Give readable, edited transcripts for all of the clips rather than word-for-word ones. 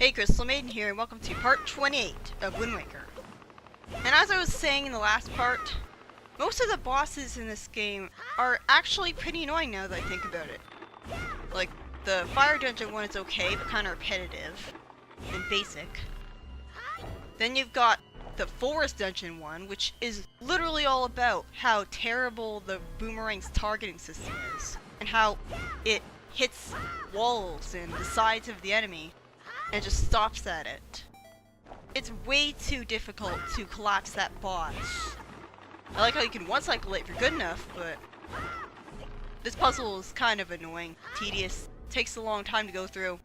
Hey, Crystal Maiden here, and welcome to part 28 of Wind Waker. And as I was saying in the last part, most of the bosses in this game are actually pretty annoying now that I think about it. Like, the fire dungeon one is okay, but kind of repetitive and basic. Then you've got the forest dungeon one, which is literally all about how terrible the boomerang's targeting system is, and how it hits walls and the sides of the enemy and just stops at it. It's way too difficult to collapse that boss. I like how you can one-cycle it if you're good enough, but this puzzle is kind of annoying, tedious, takes a long time to go through.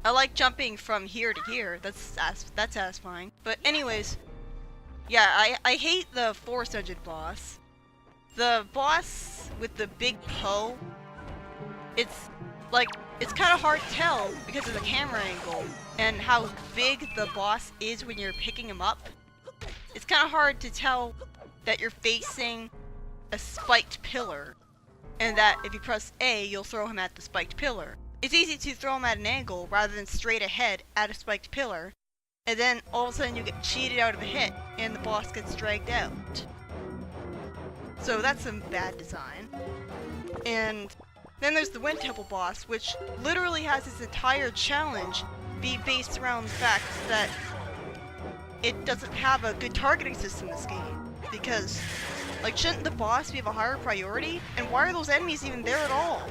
I like jumping from here to here, that's satisfying. But anyways, yeah, I hate the forest dungeon boss. The boss with the big hoe, it's kind of hard to tell because of the camera angle and how big the boss is when you're picking him up. It's kind of hard to tell that you're facing a spiked pillar and that if you press A, you'll throw him at the spiked pillar. It's easy to throw him at an angle rather than straight ahead at a spiked pillar, and then all of a sudden you get cheated out of a hit and the boss gets dragged out. So that's some bad design. And then there's the Wind Temple boss, which literally has its entire challenge be based around the fact that it doesn't have a good targeting system in this game. Because, like, shouldn't the boss be of a higher priority? And why are those enemies even there at all?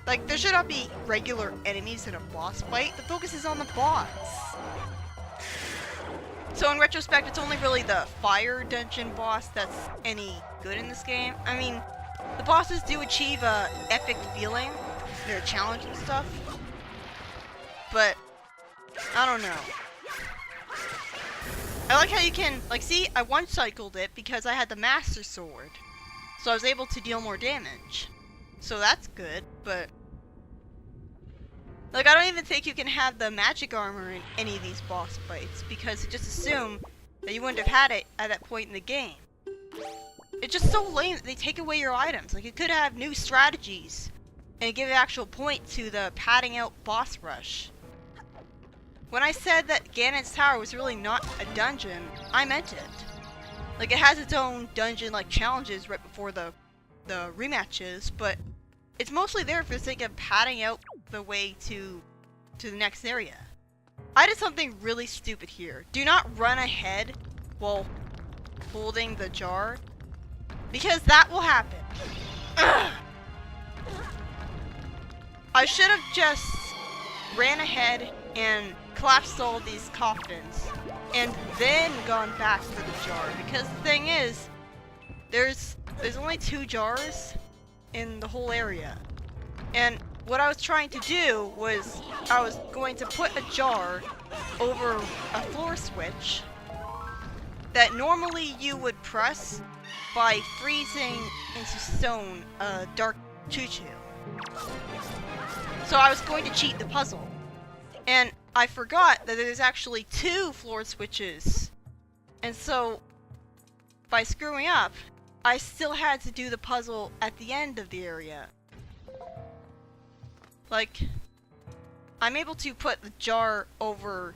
Like, there should not be regular enemies in a boss fight. The focus is on the boss. So in retrospect, it's only really the fire dungeon boss that's any good in this game. I mean, the bosses do achieve a epic feeling, they're challenging stuff, but I don't know. I like how you can, like, see, I one-cycled it because I had the Master Sword, so I was able to deal more damage. So that's good, but like, I don't even think you can have the magic armor in any of these boss fights because it just assume that you wouldn't have had it at that point in the game. It's just so lame that they take away your items. Like, it could have new strategies and give an actual point to the padding out boss rush. When I said that Ganon's Tower was really not a dungeon, I meant it. Like, it has its own dungeon-like challenges right before the rematches, but it's mostly there for the sake of padding out the way to the next area. I did something really stupid here. Do not run ahead while holding the jar, because that will happen. Ugh. I should have just ran ahead and collapsed all these coffins and then gone back for the jar, because the thing is, there's only 2 jars in the whole area. And what I was trying to do was I was going to put a jar over a floor switch that normally you would press by freezing into stone a dark choo-choo. So I was going to cheat the puzzle. And I forgot that there's actually 2 floor switches. And so, by screwing up, I still had to do the puzzle at the end of the area. Like, I'm able to put the jar over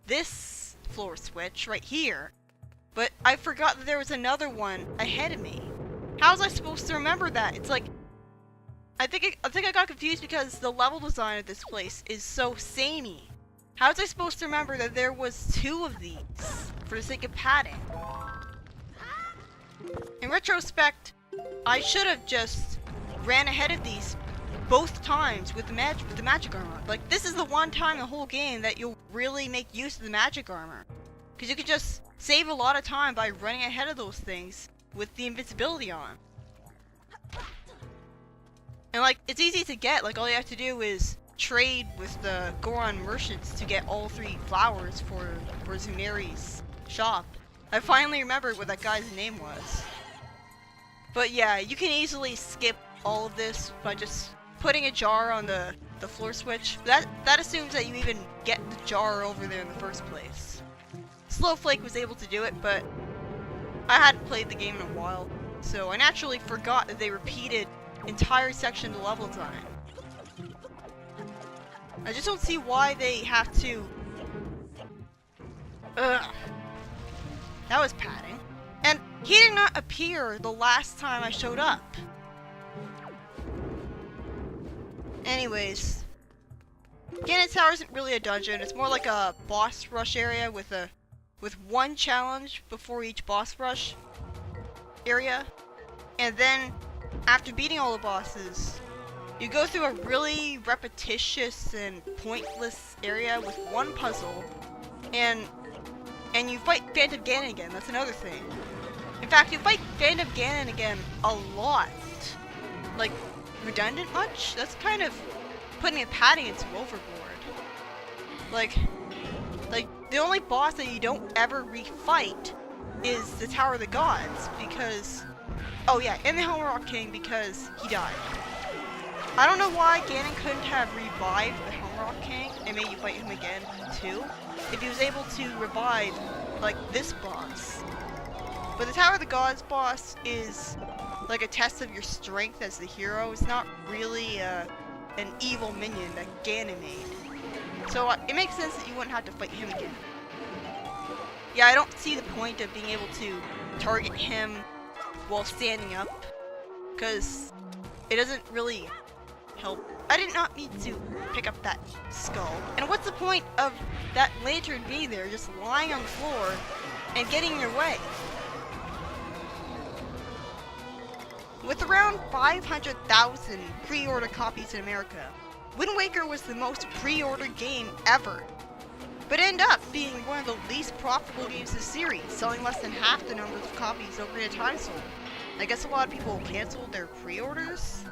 this floor switch right here, but I forgot that there was another one ahead of me. How was I supposed to remember that? It's like, I think I got confused because the level design of this place is so samey. How was I supposed to remember that there was 2 of these for the sake of padding? In retrospect, I should have just ran ahead of these both times with the magic armor. Like, this is the one time in the whole game that you'll really make use of the magic armor, because you could just save a lot of time by running ahead of those things with the invincibility on. And, like, it's easy to get. Like, all you have to do is trade with the Goron merchants to get all 3 flowers for Zuneri's shop. I finally remembered what that guy's name was. But yeah, you can easily skip all of this by just putting a jar on the floor switch. That assumes that you even get the jar over there in the first place. Slowflake was able to do it, but I hadn't played the game in a while, so I naturally forgot that they repeated entire section of the level design. I just don't see why they have to... Ugh. That was padding. And he did not appear the last time I showed up. Anyways, Ganon Tower isn't really a dungeon. It's more like a boss rush area with one challenge before each boss rush area. And then, after beating all the bosses, you go through a really repetitious and pointless area with one puzzle, and you fight Phantom Ganon again. That's another thing. In fact, you fight Phantom Ganon again a lot. Like, redundant much? That's kind of putting a padding into overboard. Like, the only boss that you don't ever refight is the Tower of the Gods, because... Oh yeah, and the Helm Rock King, because he died. I don't know why Ganon couldn't have revived the Helm Rock King and made you fight him again, too, if he was able to revive, like, this boss. But the Tower of the Gods boss is like a test of your strength as the hero. It's not really an evil minion that Ganon made. So it makes sense that you wouldn't have to fight him again. Yeah, I don't see the point of being able to target him while standing up, because it doesn't really help. I did not need to pick up that skull. And what's the point of that lantern being there, just lying on the floor and getting in your way? With around 500,000 pre-order copies in America, Wind Waker was the most pre-ordered game ever, but ended up being one of the least profitable games in the series, selling less than half the number of copies Ocarina of Time sold. I guess a lot of people canceled their pre-orders?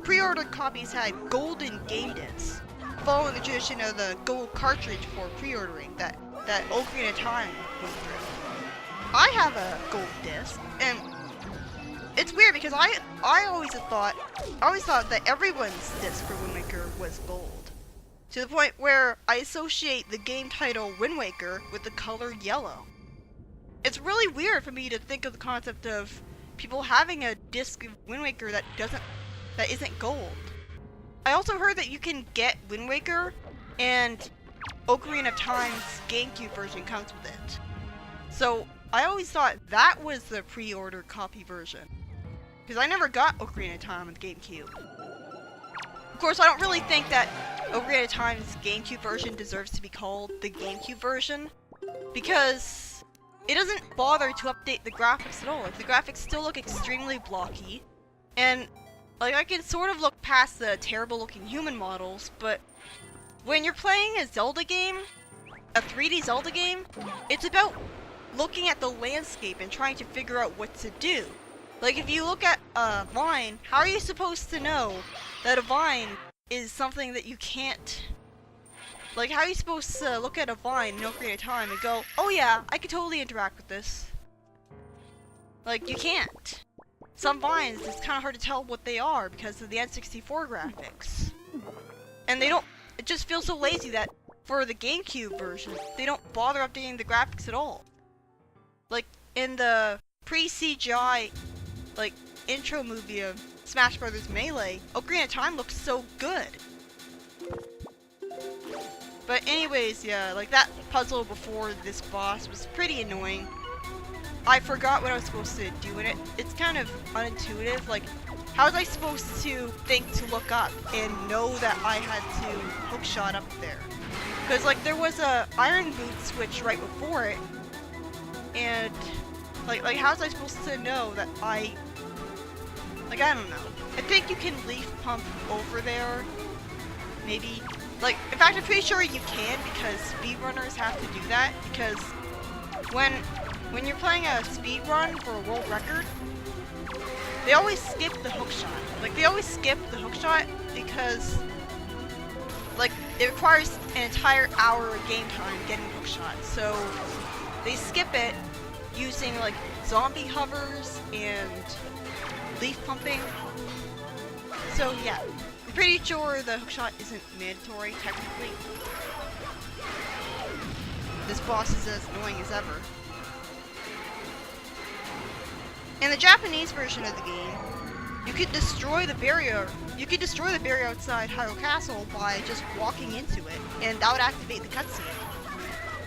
Pre-ordered copies had golden game discs, following the tradition of the gold cartridge for pre-ordering that Ocarina of Time went through. I have a gold disc, and it's weird because I always thought that everyone's disc for Wind Waker was gold. To the point where I associate the game title Wind Waker with the color yellow. It's really weird for me to think of the concept of people having a disc of Wind Waker that isn't gold. I also heard that you can get Wind Waker and Ocarina of Time's GameCube version comes with it. So I always thought that was the pre-order copy version, because I never got Ocarina of Time on the GameCube. Of course, I don't really think that Ocarina of Time's GameCube version deserves to be called the GameCube version, because it doesn't bother to update the graphics at all. Like, the graphics still look extremely blocky, and like, I can sort of look past the terrible looking human models, but when you're playing a Zelda game, a 3D Zelda game, it's about looking at the landscape and trying to figure out what to do. Like, if you look at a vine, how are you supposed to know that a vine is something that you can't... Like, how are you supposed to look at a vine in Ocarina of Time and go, oh yeah, I could totally interact with this? Like, you can't. Some vines, it's kind of hard to tell what they are because of the N64 graphics. And they don't... It just feels so lazy that for the GameCube version, they don't bother updating the graphics at all. Like, in the pre-CGI, like, intro movie of Smash Bros. Melee, Ocarina of Time looks so good. But anyways, yeah, like, that puzzle before this boss was pretty annoying. I forgot what I was supposed to do in it. It's kind of unintuitive. Like, how was I supposed to think to look up and know that I had to hookshot up there? Because, like, there was a iron boot switch right before it, and like how was I supposed to know that I don't know. I think you can leaf pump over there, maybe. Like, in fact, I'm pretty sure you can, because speedrunners have to do that, because when you're playing a speed run for a world record, they always skip the hookshot. Like, they always skip the hookshot because, like, it requires an entire hour of game time getting hookshot. So they skip it using, like, zombie hovers and leaf pumping. So yeah, I'm pretty sure the hookshot isn't mandatory technically. This boss is as annoying as ever. In the Japanese version of the game, you could destroy the barrier. You could destroy the barrier outside Hyrule Castle by just walking into it, and that would activate the cutscene.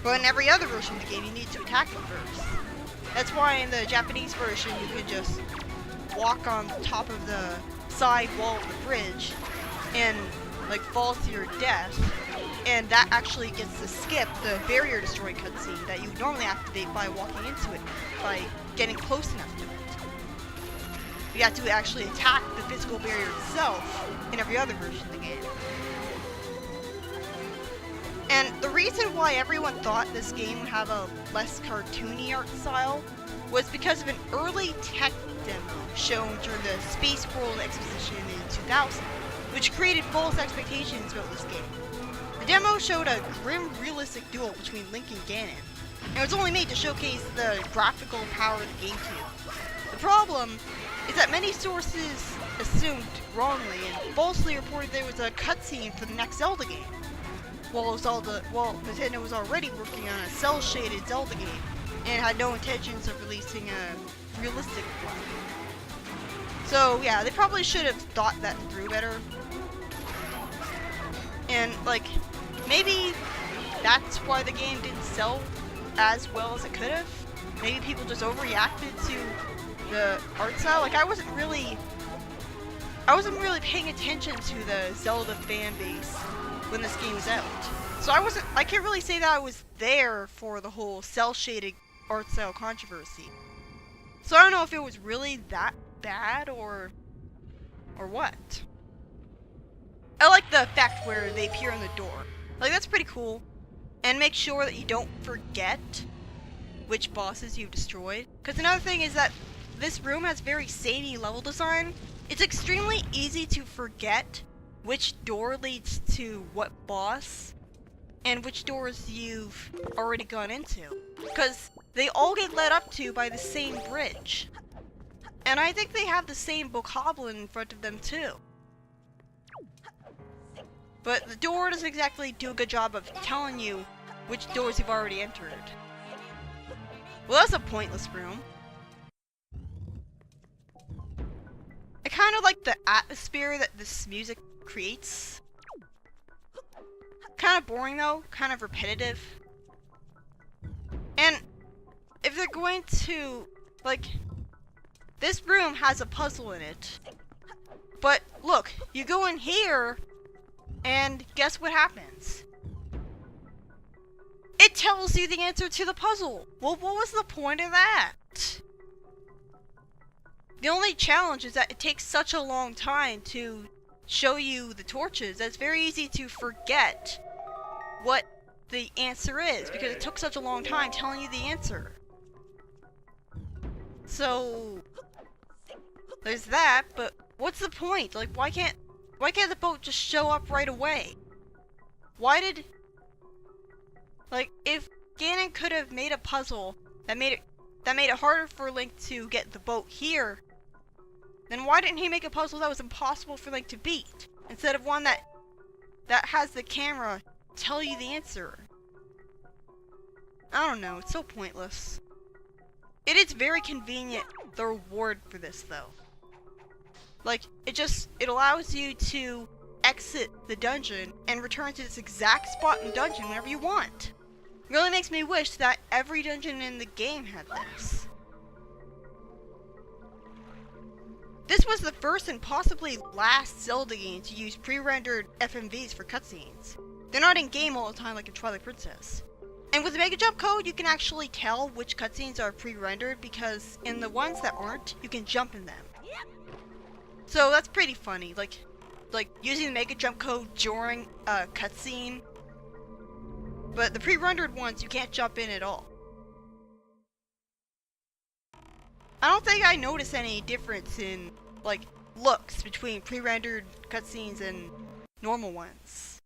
But in every other version of the game, you need to attack it first. That's why in the Japanese version, you could just walk on top of the side wall of the bridge and like fall to your death, and that actually gets to skip the barrier destroy cutscene that you would normally activate by walking into it, by getting close enough to it. You have to actually attack the physical barrier itself in every other version of the game. And the reason why everyone thought this game would have a less cartoony art style was because of an early tech demo shown during the Space World Exposition in 2000, which created false expectations about this game. The demo showed a grim, realistic duel between Link and Ganon, and it was only made to showcase the graphical power of the GameCube. The problem is that many sources assumed wrongly and falsely reported there was a cutscene for the next Zelda game, while Nintendo was already working on a cel-shaded Zelda game and had no intentions of releasing a realistic one. So yeah, they probably should have thought that through better. And like, maybe that's why the game didn't sell as well as it could have. Maybe people just overreacted to the art style. Like I wasn't really paying attention to the Zelda fan base when this game was out. So I can't really say that I was there for the whole cel-shaded art style controversy. So I don't know if it was really that bad or what. I like the effect where they appear on the door. Like that's pretty cool. And make sure that you don't forget which bosses you've destroyed. Because another thing is that this room has very samey level design. It's extremely easy to forget which door leads to what boss and which doors you've already gone into, because they all get led up to by the same bridge, and I think they have the same bokoblin in front of them too. But the door doesn't exactly do a good job of telling you which doors you've already entered. Well, that's a pointless room. I kind of like the atmosphere that this music creates. Kind of boring though, kind of repetitive. And if they're going to, like, this room has a puzzle in it. But look, you go in here and guess what happens? It tells you the answer to the puzzle. Well, what was the point of that? The only challenge is that it takes such a long time to show you the torches that it's very easy to forget what the answer is because it took such a long time telling you the answer. So there's that, but what's the point? Like why can't the boat just show up right away? Why did, like, if Ganon could have made a puzzle that made it harder for Link to get the boat here, then why didn't he make a puzzle that was impossible for Link to beat, instead of one that has the camera tell you the answer? I don't know, it's so pointless. It is very convenient, the reward for this though. Like, it allows you to exit the dungeon and return to this exact spot in the dungeon whenever you want. It really makes me wish that every dungeon in the game had this. This was the first and possibly last Zelda game to use pre-rendered FMVs for cutscenes. They're not in-game all the time like in Twilight Princess. And with the Mega Jump code, you can actually tell which cutscenes are pre-rendered because in the ones that aren't, you can jump in them. So that's pretty funny, like using the Mega Jump code during a cutscene. But the pre-rendered ones, you can't jump in at all. I don't think I noticed any difference in, like, looks between pre-rendered cutscenes and normal ones.